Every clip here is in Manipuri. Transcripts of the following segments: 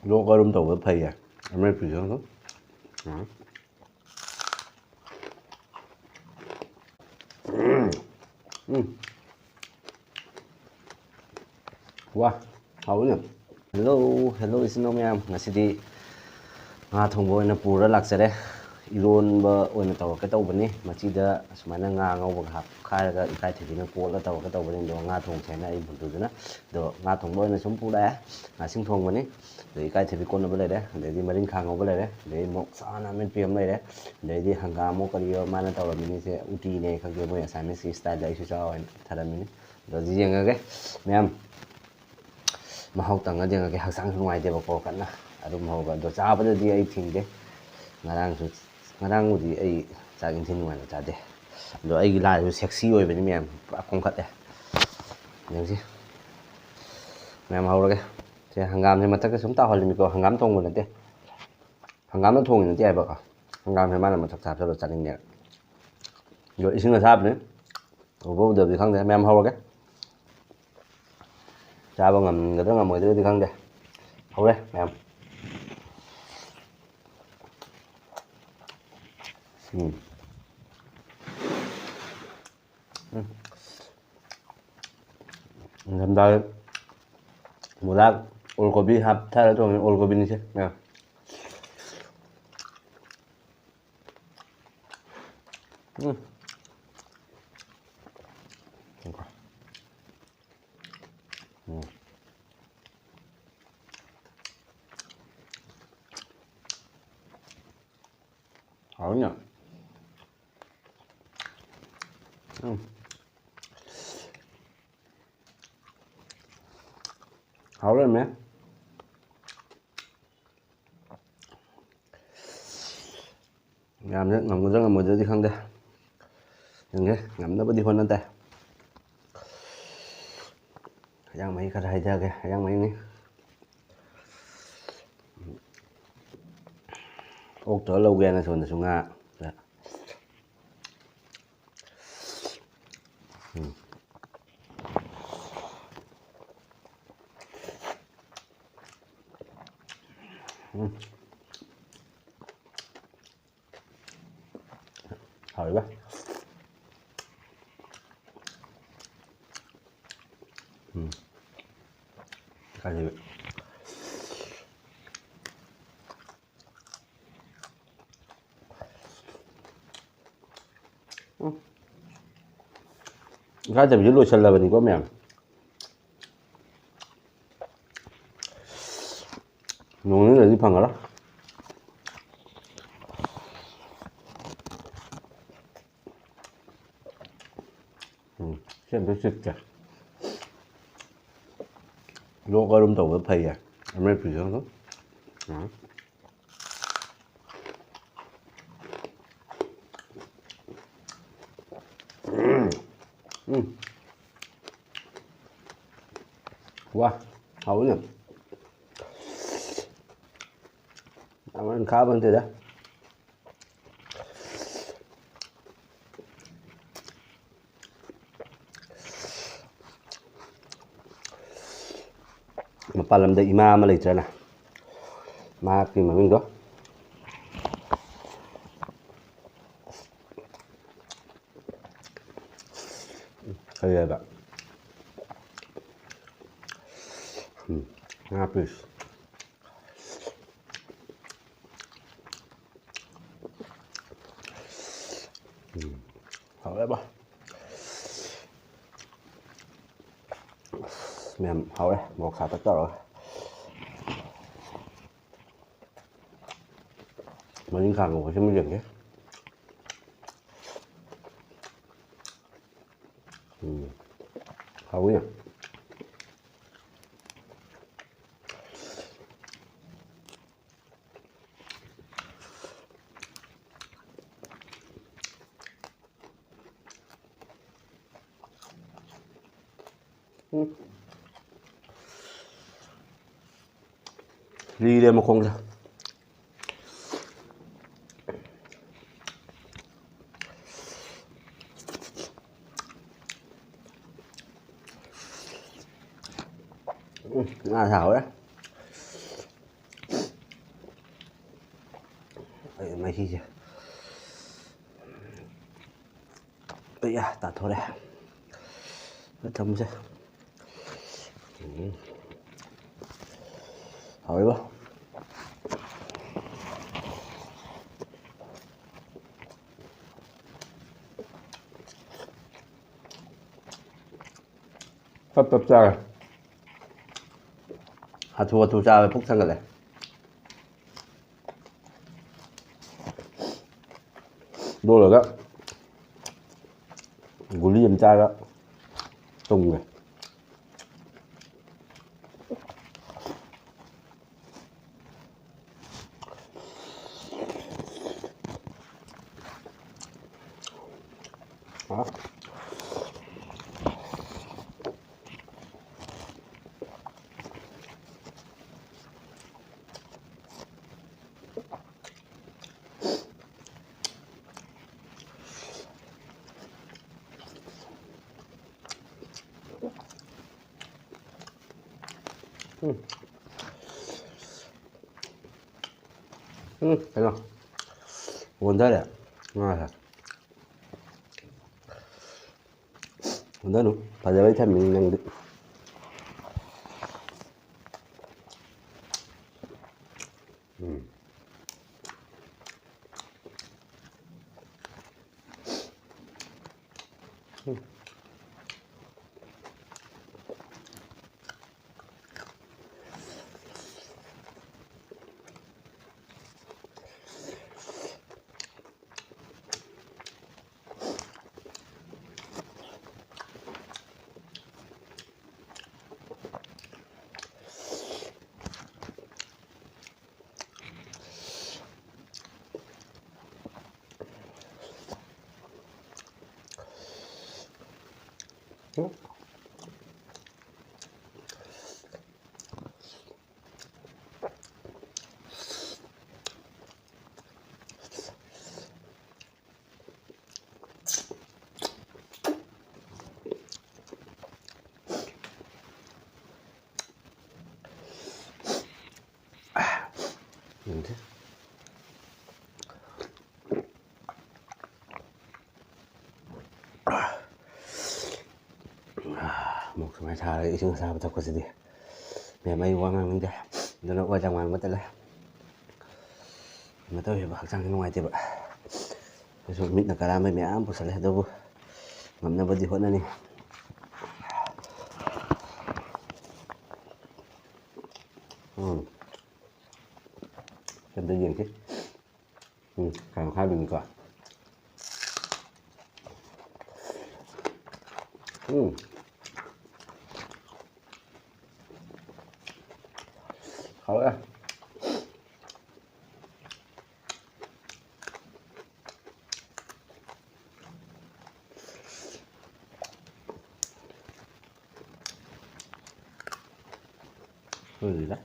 요거름 더 파이야. 아메 비정도. 와, 하우냐. Hello xin chào em. Ngasi디 nga thongbo ina pura laksare. Ironba oina tawaka tawbani. Machida sumana nga ngawba hap khairaga ikai thibina kola tawaka tawbani do nga thong chena ai buntuduna. Do nga thongbo ina sum pura nga sing thongbani. Do ikai thibi konna ba lere. Dedi marin khang ba lere. Dedi mok sana men pm lere. Dedi hangamo kariyo mana tawramini se uti ne khage mo assignment si style dai su chaw tharamini. Do ji yengage ma'am mahau tanga jeng ke haksang nuai de bako kana adum hoga do chaba de ai thingde ngarang udi ai chagin thin nuai cha de do ai la su sexy oi bani mem akong khat de nengsi mem haurage je hangam je matak sum ta holmi ko hangam thong mun de hangam na thong ni de ba ka hangam he mana matak chap lo chaning ne do ising na sap ne obo de khang de mem haurage chaba ngam ga ngam mo de khang de haure mem Sampai mulak ulkobi hap thar to ulkobi ni se na Hảo nhỉ. Hảo rồi mẹ. Ngam đấy, ngầm rất là một đứa đi không đây. Đừng nghe, ngắm nó vẫn đi hơn lên tay. Yang mấy cái hay ra kìa, yang mấy này. Ốc trở lâu ghen là xuống ngạ. Hỏi quá. Cái gì vậy? Cái gì vậy? Lôi là bình có mèo. Nướng là đi phẳng rồi đó. Xem cái xịt kìa. 요거름 더 파이야. 아메 비정도. 와, 하우냐. 아무튼 가면 되다. Mapalam da ima mà lấy ra nè mà khi mà mình đó hay là habis hảo đấy ba mềm hảo đấy một khá tất cả rồi mà những kháng của chúng mình nhé hảo nhỉ đi đây mà không ra thảo đấy ꯃꯍꯤꯁꯦ 야 ꯇꯥꯊꯣꯔꯦ ꯊꯝꯁꯦ 하이봐 짭짭짤 하투하투 짜면 폭탄 갈래 놀러가 gulli 좀 짜가 똥게 아 thấy không buồn thế đấy ngon thật buồn thế luôn phải lấy thêm mình năng được 뭔데? 목숨을 잘 이승 사부터 거스디 내 마이 와망인데 너는 와장만 못달래 mà tôi hiểu học sang ngoài thì vậy rồi mình là cả làm mấy mẹ ăn bữa sáng đâu ngắm nó vẫn đi hơn này làm tự nhiên chứ càng khai bình quả khó đấy gì đó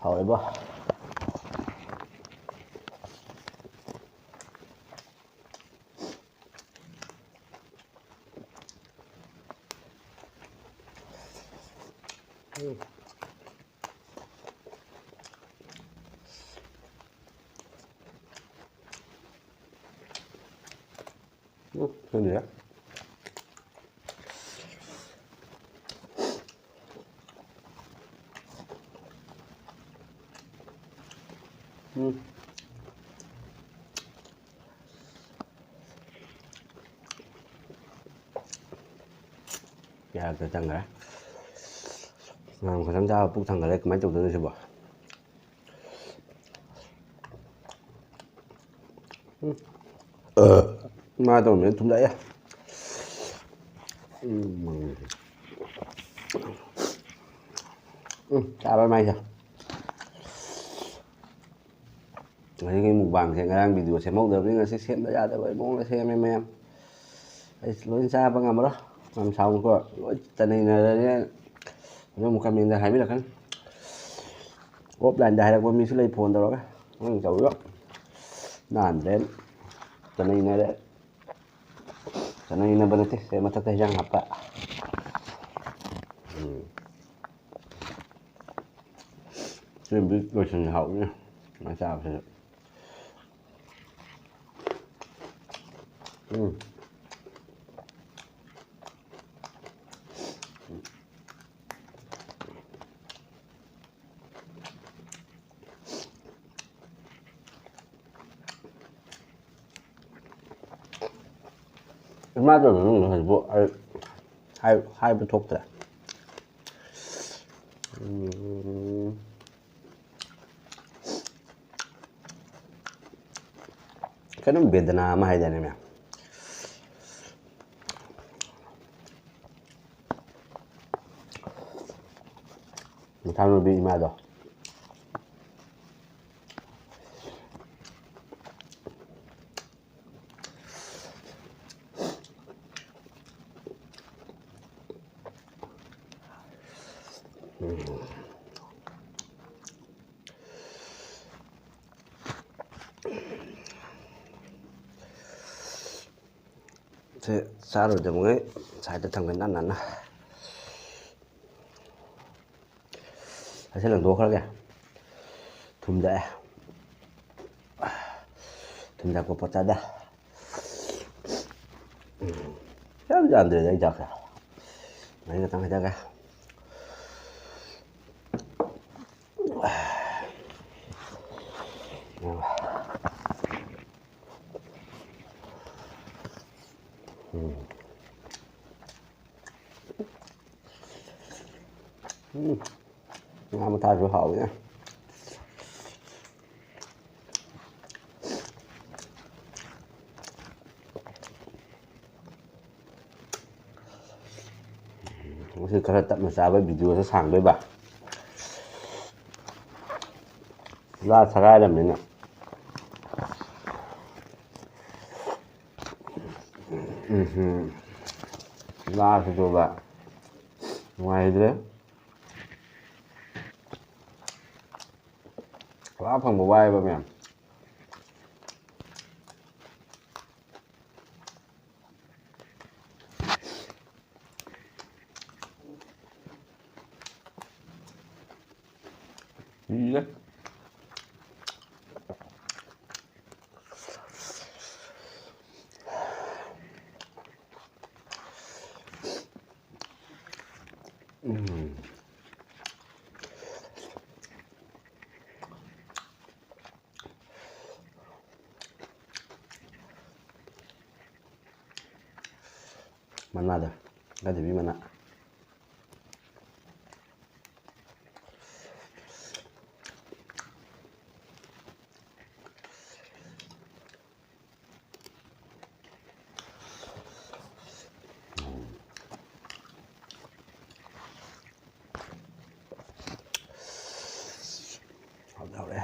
hỏi bơ cái gì đó 야, 그 장가. 그 장자 북탕 가래 그만 좀 들으셔 봐. mà tôi miễn chúng đấy à chả bao may chưa ꯉꯁꯤꯒꯤ ꯃꯨꯛꯕꯥꯡꯁꯦ ꯉꯔꯥꯡ ꯚꯤꯗꯤꯑꯣ ꯁꯦꯝꯍꯧꯗꯕꯅꯤ ꯉꯁꯤ ꯁꯦꯝꯕ ꯌꯥꯗꯕ ꯃꯑꯣꯡꯗ ꯁꯦꯝꯃꯦ ꯃꯌꯥꯝ ꯑꯩ ꯂꯣꯏ ꯆꯥꯕ ꯉꯝꯃꯔꯣꯏ ꯌꯥꯝ ꯁꯥꯎꯅꯀꯣ ꯂꯣꯏ ꯇꯅꯩꯅꯔꯅꯤ ꯑꯗꯨ ꯑꯃꯨꯛ ꯀꯃꯦꯟꯗ ꯍꯥꯏꯕꯤꯔꯛꯀꯅꯤ ꯑꯣꯐꯂꯥꯏꯟꯗ ꯍꯥꯏꯔꯛꯄ ꯃꯤꯁꯨ ꯂꯩ ꯐꯣꯟ ꯇꯧꯔꯒ ꯅꯪ ꯇꯧꯔꯤꯕ ꯅꯥꯟꯗ꯭ꯔꯦ ꯇꯅꯩꯅꯔꯦ ꯇꯅꯩꯅꯕ ꯅꯠꯇꯦ ꯁꯦ ꯃꯊꯛꯇ ꯍꯤꯟꯖꯥꯡ ꯍꯥꯞꯄ ꯁꯦꯝꯕꯤ ꯂꯣꯏꯁꯤꯟ ꯍꯥꯎꯅꯤ ꯃꯥ ꯆꯥꯕꯁꯤꯗ ꯏꯃꯥꯗꯣ ꯍꯧꯖꯤꯛꯄꯨ ꯍꯥꯏꯕ ꯊꯣꯛꯇ꯭ꯔꯦ ꯀꯩꯅꯣꯝ ꯕꯦꯗꯅꯥ ꯑꯃ ꯍꯥꯏꯗꯥꯏꯅꯦ ꯃꯌꯥꯝ ꯃꯊꯥꯡꯅꯨꯕꯤ ꯏꯃꯥꯗꯣ ꯁꯦ ꯆꯥꯔꯣꯏꯗꯕꯉꯩ ꯁꯥꯏꯗ ꯊꯝꯒ ꯅꯥꯟꯅ ꯑꯁꯤ ꯂꯪꯊꯣꯛꯈ꯭ꯔꯒꯦ ꯊꯨꯝꯗꯛꯑꯦ ꯊꯨꯝꯗꯛꯄ ꯄꯣꯠ ꯆꯥꯗ ꯌꯥꯝ ꯌꯥꯝꯗ꯭ꯔꯦꯗ ꯑꯩ ꯆꯥꯛꯁꯦ ꯃꯍꯤ ꯈꯛꯇꯪ ꯍꯩꯊꯒꯦ ꯉꯥ ꯃꯊꯥꯁꯨ ꯍꯥꯎꯋꯦ ꯃꯁꯤ ꯈꯔ ꯇꯞꯅ ꯆꯥꯕ ꯚꯤꯗꯤꯑꯣꯁꯦ ꯁꯥꯡꯗꯣꯏꯕ ꯂꯥ ꯁꯒꯥꯏꯔꯕꯅꯤꯅ ꯂꯥꯁꯤꯁꯨꯕ ꯅꯨꯡꯉꯥꯏꯗ꯭ꯔꯦ ꯂꯥ ꯐꯪꯕ ꯋꯥꯏꯑꯦꯕ ꯃꯌꯥꯝ ꯃꯅꯥꯗ ꯒꯥꯙꯤꯕꯤ ꯃꯅꯥ ꯍꯧꯔꯦ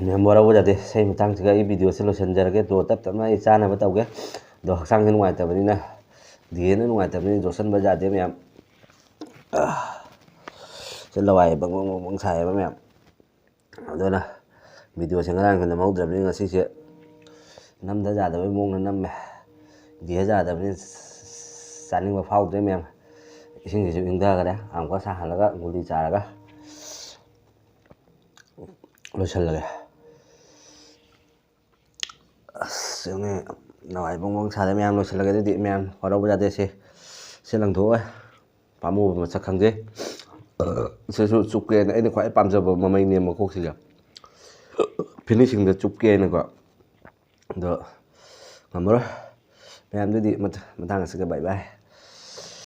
ꯃꯌꯥꯝ ꯋꯥꯔꯧꯕ ꯌꯥꯗꯦ ꯏꯁꯩ ꯃꯇꯥꯡꯁꯤꯒ ꯑꯩ ꯚꯤꯗꯤꯑꯣꯁꯦ ꯂꯣꯏꯁꯤꯟꯖꯔꯒꯦ ꯑꯗꯣ ꯇꯞ ꯇꯞꯅ ꯑꯩ ꯆꯥꯅꯕ ꯇꯧꯒꯦ ꯑꯗꯣ ꯍꯛꯆꯥꯡꯁꯦ ꯅꯨꯡꯉꯥꯏꯇꯕꯅꯤꯅ ꯗꯤꯍꯦꯅ ꯅꯨꯡꯉꯥꯏꯇꯕꯅꯤꯅ ꯌꯣꯠꯁꯟꯕ ꯌꯥꯗꯦ ꯃꯌꯥꯝ ꯁꯤ ꯂꯋꯥꯏ ꯕꯪ ꯕꯪ ꯕꯪ ꯕꯪ ꯁꯥꯏꯌꯦꯕ ꯃꯌꯥꯝ ꯑꯗꯨꯅ ꯚꯤꯗꯤꯑꯣꯁꯦ ꯉꯔꯥꯡꯁꯨ ꯅꯝꯍꯧꯗ꯭ꯔꯕꯅꯤ ꯉꯁꯤꯁꯦ ꯅꯝꯗ ꯌꯥꯗꯕꯩ ꯃꯑꯣꯡꯗ ꯅꯝꯃꯦ ꯗꯤꯍꯦ ꯌꯥꯗꯕꯅꯤ ꯆꯥꯅꯤꯡꯕ ꯐꯥꯎꯗ꯭ꯔꯦ ꯃꯌꯥꯝ ꯏꯁꯤꯡꯁꯤꯁꯨ ꯏꯪꯊꯈꯔꯦ ꯑꯃꯨꯛꯀ ꯁꯥꯍꯜꯂꯒ ꯒꯨꯂꯤ ꯆꯥꯔꯒ ꯂꯣꯏꯁꯤꯜꯂꯒꯦ ꯑꯁ ꯌꯦꯡꯉꯦ ꯅꯋꯥꯏ ꯕꯣꯡ ꯕꯣꯡ ꯁꯥꯔꯦ ꯃꯌꯥꯝ ꯂꯣꯏꯁꯤꯜꯂꯒꯦ ꯑꯗꯨꯗꯤ ꯃꯌꯥꯝ ꯋꯥꯔꯧꯕ ꯌꯥꯗꯦ ꯁꯤ ꯂꯪꯊꯣꯛꯑꯣꯏ ꯄꯥꯝꯃꯨꯕ ꯃꯁꯛ ꯈꯪꯖꯩ ꯁꯤꯁꯨ ꯆꯨꯞꯀꯦꯅ ꯑꯩꯅ ꯈ꯭ꯋꯥꯏ ꯄꯥꯝꯖꯕ ꯃꯃꯩꯅꯦ ꯃꯀꯣꯛꯁꯤꯒ ꯐꯤꯅꯤꯁꯤꯡꯗ ꯆꯨꯞꯀꯦꯅꯀꯣ ꯑꯗꯣ ꯉꯝꯃꯔꯣꯏ ꯃꯌꯥꯝꯗꯨꯗꯤ ꯃꯇꯥꯡ ꯑꯁꯤꯒ ꯕꯥꯏ ꯕꯥꯏ